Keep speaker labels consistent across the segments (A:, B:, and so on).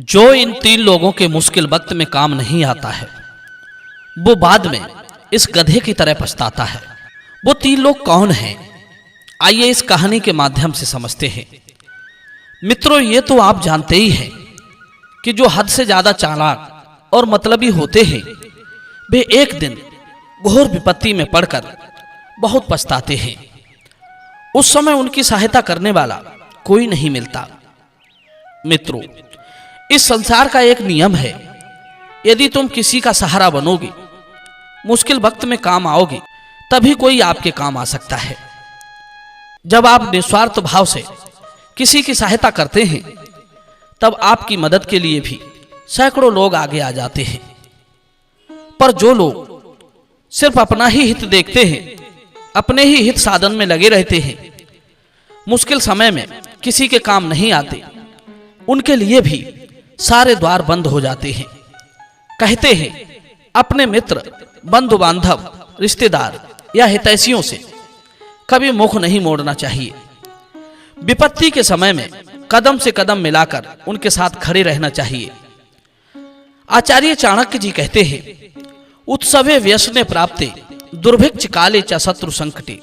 A: जो इन तीन लोगों के मुश्किल वक्त में काम नहीं आता है, वो बाद में इस गधे की तरह पछताता है। वो तीन लोग कौन हैं? आइए इस कहानी के माध्यम से समझते हैं। मित्रों, ये तो आप जानते ही हैं कि जो हद से ज्यादा चालाक और मतलबी होते हैं, वे एक दिन घोर विपत्ति में पड़कर बहुत पछताते हैं। उस समय उनकी सहायता करने वाला कोई नहीं मिलता। मित्रों, इस संसार का एक नियम है, यदि तुम किसी का सहारा बनोगे, मुश्किल वक्त में काम आओगे, तभी कोई आपके काम आ सकता है। जब आप निस्वार्थ भाव से किसी की सहायता करते हैं, तब आपकी मदद के लिए भी सैकड़ों लोग आगे आ जाते हैं। पर जो लोग सिर्फ अपना ही हित देखते हैं, अपने ही हित साधन में लगे रहते हैं, मुश्किल समय में किसी के काम नहीं आते, उनके लिए भी सारे द्वार बंद हो जाते हैं। कहते हैं, अपने मित्र, बंधु बांधव, रिश्तेदार या हितैषियों से कभी मुख नहीं मोड़ना चाहिए। विपत्ति के समय में कदम से कदम मिलाकर उनके साथ खड़े रहना चाहिए। आचार्य चाणक्य जी कहते हैं, उत्सवे व्यसने प्राप्ते दुर्भिक्ष काले च शत्रु संकटे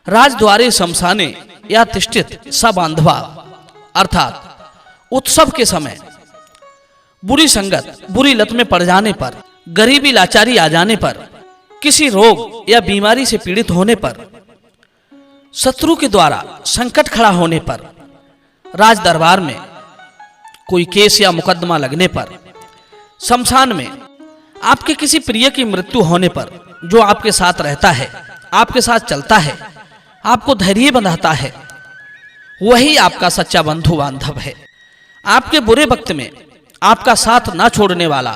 A: राजद्वारे शमशाने या तिष्ठित स बांधवा। अर्थात उत्सव के समय बुरी संगत, बुरी लत में पड़ जाने पर, गरीबी लाचारी आ जाने पर, किसी रोग या बीमारी से पीड़ित होने पर, शत्रु के द्वारा संकट खड़ा होने पर, राज दरबार में कोई केस या मुकदमा लगने पर, शमशान में आपके किसी प्रिय की मृत्यु होने पर, जो आपके साथ रहता है, आपके साथ चलता है, आपको धैर्य बंधाता है, वही आपका सच्चा बंधु बांधव है। आपके बुरे वक्त में आपका साथ ना छोड़ने वाला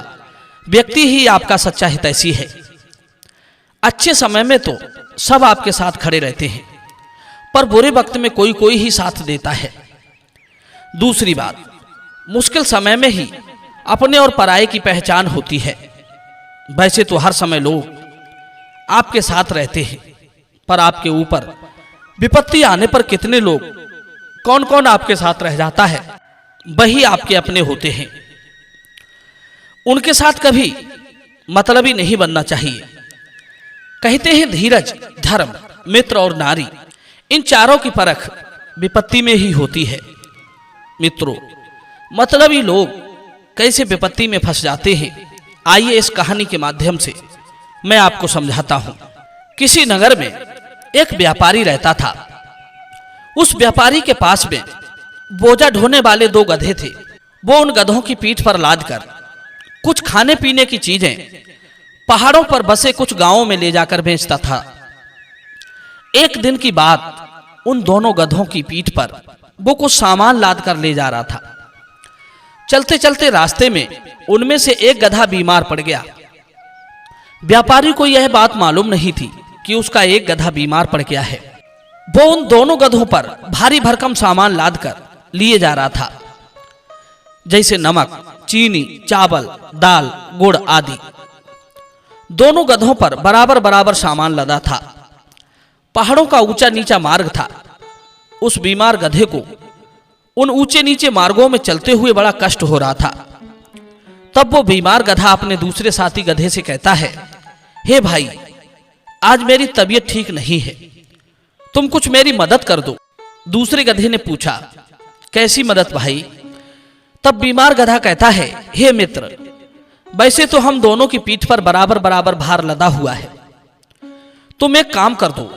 A: व्यक्ति ही आपका सच्चा हितैषी है। अच्छे समय में तो सब आपके साथ खड़े रहते हैं, पर बुरे वक्त में कोई कोई ही साथ देता है। दूसरी बात, मुश्किल समय में ही अपने और पराये की पहचान होती है। वैसे तो हर समय लोग आपके साथ रहते हैं, पर आपके ऊपर विपत्ति आने पर कितने लोग, कौन कौन आपके साथ रह जाता है, वही आपके अपने होते हैं। उनके साथ कभी मतलबी नहीं बनना चाहिए। कहते हैं, धीरज, धर्म, मित्र और नारी, इन चारों की परख विपत्ति में ही होती है। मित्रों, मतलबी लोग कैसे विपत्ति में फंस जाते हैं, आइए इस कहानी के माध्यम से मैं आपको समझाता हूं। किसी नगर में एक व्यापारी रहता था। उस व्यापारी के पास में बोझा ढोने वाले दो गधे थे। वो उन गधों की पीठ पर लादकर कुछ खाने पीने की चीजें पहाड़ों पर बसे कुछ गांवों में ले जाकर बेचता था। एक दिन की बात, उन दोनों गधों की पीठ पर वो कुछ सामान लाद कर ले जा रहा था। चलते चलते रास्ते में उनमें से एक गधा बीमार पड़ गया। व्यापारी को यह बात मालूम नहीं थी कि उसका एक गधा बीमार पड़ गया है। वो उन दोनों गधों पर भारी भरकम सामान लाद कर लिए जा रहा था, जैसे नमक, चीनी, चावल, दाल, गुड़ आदि। दोनों गधों पर बराबर बराबर सामान लदा था। पहाड़ों का ऊंचा नीचा मार्ग था। उस बीमार गधे को उन ऊंचे नीचे मार्गों में चलते हुए बड़ा कष्ट हो रहा था। तब वो बीमार गधा अपने दूसरे साथी गधे से कहता है, हे भाई, आज मेरी तबीयत ठीक नहीं है, तुम कुछ मेरी मदद कर दो। दूसरे गधे ने पूछा, कैसी मदद भाई? तब बीमार गधा कहता है, हे मित्र, वैसे तो हम दोनों की पीठ पर बराबर बराबर भार लदा हुआ है। तुम एक काम कर दो,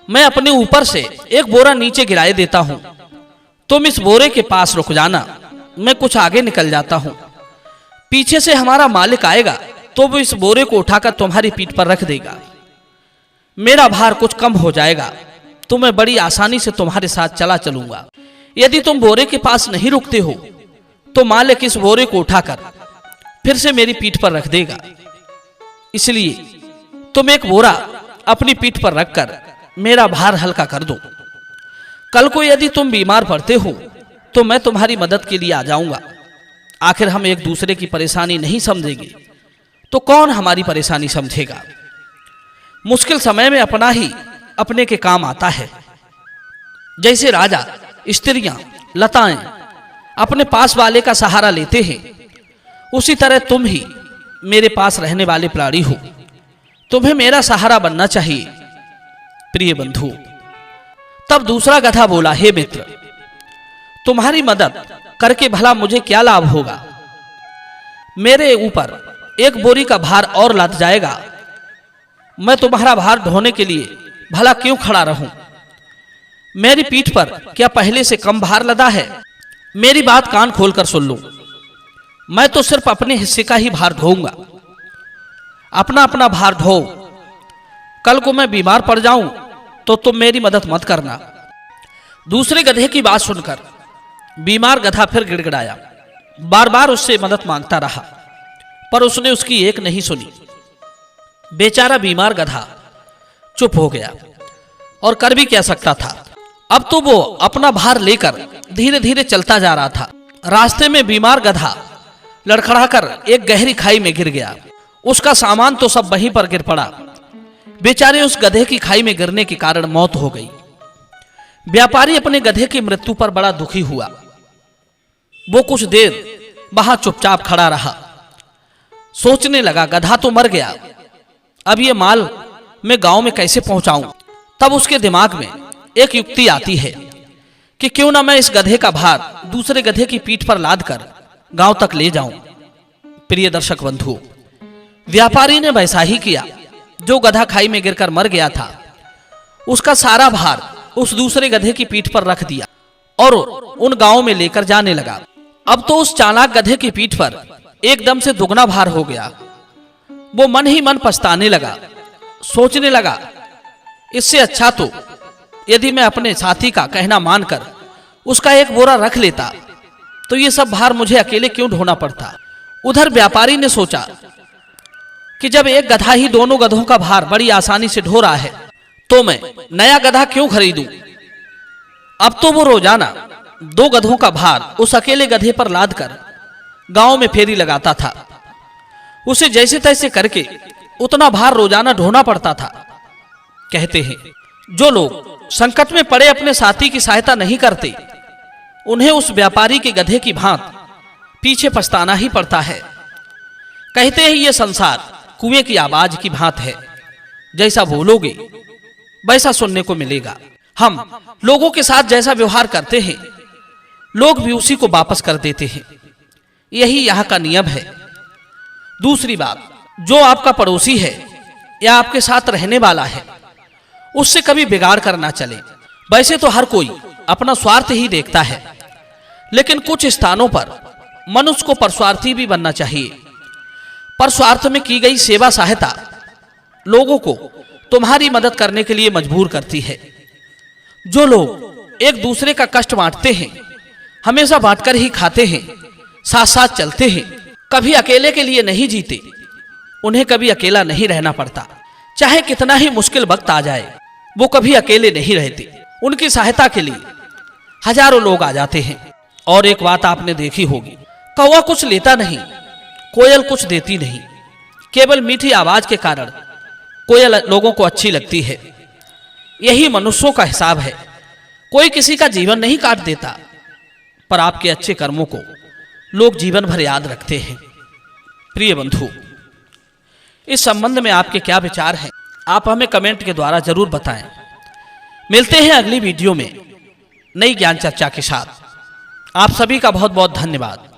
A: मैं अपने ऊपर से एक बोरा नीचे गिराए देता हूं। तुम इस बोरे के पास रुक जाना, मैं कुछ आगे निकल जाता हूं। पीछे से हमारा मालिक आएगा तो वो इस बोरे को उठाकर तुम्हारी पीठ पर रख देगा। मेरा भार कुछ कम हो जाएगा, तो मैं बड़ी आसानी से तुम्हारे साथ चला चलूंगा। यदि तुम बोरे के पास नहीं रुकते हो, तो मालिक इस बोरे को उठाकर फिर से मेरी पीठ पर रख देगा। इसलिए तुम एक बोरा अपनी पीठ पर रखकर मेरा भार हल्का कर दो। कल को यदि तुम बीमार पड़ते हो, तो मैं तुम्हारी मदद के लिए आ जाऊंगा। आखिर हम एक दूसरे की परेशानी नहीं समझेंगे तो कौन हमारी परेशानी समझेगा? मुश्किल समय में अपना ही अपने के काम आता है। जैसे राजा, स्त्रियां, लताएं अपने पास वाले का सहारा लेते हैं, उसी तरह तुम ही मेरे पास रहने वाले प्राणी हो, तुम्हें मेरा सहारा बनना चाहिए। प्रिय बंधु, तब दूसरा गधा बोला, हे मित्र, तुम्हारी मदद करके भला मुझे क्या लाभ होगा? मेरे ऊपर एक बोरी का भार और लद जाएगा। मैं तुम्हारा भार ढोने के लिए भला क्यों खड़ा रहूं? मेरी पीठ पर क्या पहले से कम भार लदा है? मेरी बात कान खोलकर सुन लो। मैं तो सिर्फ अपने हिस्से का ही भार ढोऊंगा। अपना अपना भार ढो। कल को मैं बीमार पड़ जाऊं तो तुम मेरी मदद मत करना। दूसरे गधे की बात सुनकर बीमार गधा फिर गिड़गिड़ाया, बार बार उससे मदद मांगता रहा, पर उसने उसकी एक नहीं सुनी। बेचारा बीमार गधा चुप हो गया और कर भी क्या सकता था। अब तो वो अपना भार लेकर धीरे धीरे चलता जा रहा था। रास्ते में बीमार गधा लड़खड़ाकर एक गहरी खाई में गिर गया। उसका सामान तो सब वहीं पर गिर पड़ा। बेचारे उस गधे की खाई में गिरने के कारण मौत हो गई। व्यापारी अपने गधे की मृत्यु पर बड़ा दुखी हुआ। वो कुछ देर वहां चुपचाप खड़ा रहा, सोचने लगा, गधा तो मर गया, अब ये माल मैं गांव में कैसे पहुंचाऊं? तब उसके दिमाग में एक युक्ति आती है कि क्यों ना मैं इस गधे का भार दूसरे गधे की पीठ पर लाद कर गांव तक ले जाऊं। प्रिय दर्शक बंधु, व्यापारी ने वैसा ही किया। जो गधा खाई में गिरकर मर गया था, उसका सारा भार उस दूसरे गधे की पीठ पर रख दिया और उन गांव में लेकर जाने लगा। अब तो उस चालाक गधे की पीठ पर एकदम से दुगना भार हो गया। वो मन ही मन पछताने लगा, सोचने लगा, इससे अच्छा तो यदि मैं अपने साथी का कहना मानकर उसका एक बोरा रख लेता, तो ये सब भार मुझे अकेले क्यों ढोना पड़ता। उधर व्यापारी ने सोचा कि जब एक गधा ही दोनों गधों का भार बड़ी आसानी से ढो रहा है, तो मैं नया गधा क्यों खरीदूं। अब तो वो रोजाना 2 गधों का भार उस अकेले गधे पर लाद कर गांव में फेरी लगाता था। उसे जैसे तैसे करके उतना भार रोजाना ढोना पड़ता था। कहते हैं, जो लोग संकट में पड़े अपने साथी की सहायता नहीं करते, उन्हें उस व्यापारी के गधे की भांत पीछे पछताना ही पड़ता है। कहते हैं, ये संसार कुएं की आवाज की भांत है, जैसा बोलोगे वैसा सुनने को मिलेगा। हम लोगों के साथ जैसा व्यवहार करते हैं, लोग भी उसी को वापस कर देते हैं। यही यहाँ का नियम है। दूसरी बात, जो आपका पड़ोसी है या आपके साथ रहने वाला है, उससे कभी बिगाड़ कर ना चले। वैसे तो हर कोई अपना स्वार्थ ही देखता है, लेकिन कुछ स्थानों पर मनुष्य को परस्वार्थी भी बनना चाहिए। परस्वार्थ में की गई सेवा सहायता लोगों को तुम्हारी मदद करने के लिए मजबूर करती है। जो लोग एक दूसरे का कष्ट बांटते हैं, हमेशा बांटकर ही खाते हैं, साथ साथ चलते हैं, कभी अकेले के लिए नहीं जीते, उन्हें कभी अकेला नहीं रहना पड़ता। चाहे कितना ही मुश्किल वक्त आ जाए, वो कभी अकेले नहीं रहते। उनकी सहायता के लिए हजारों लोग आ जाते हैं। और एक बात आपने देखी होगी, कौवा कुछ लेता नहीं, कोयल कुछ देती नहीं। केवल मीठी आवाज के कारण कोयल लोगों को अच्छी लगती है। यही मनुष्यों का हिसाब है। कोई किसी का जीवन नहीं काट देता, पर आपके अच्छे कर्मों को लोग जीवन भर याद रखते हैं। प्रिय बंधु, इस संबंध में आपके क्या विचार हैं, आप हमें कमेंट के द्वारा जरूर बताएं। मिलते हैं अगली वीडियो में नई ज्ञान चर्चा के साथ। आप सभी का बहुत बहुत धन्यवाद।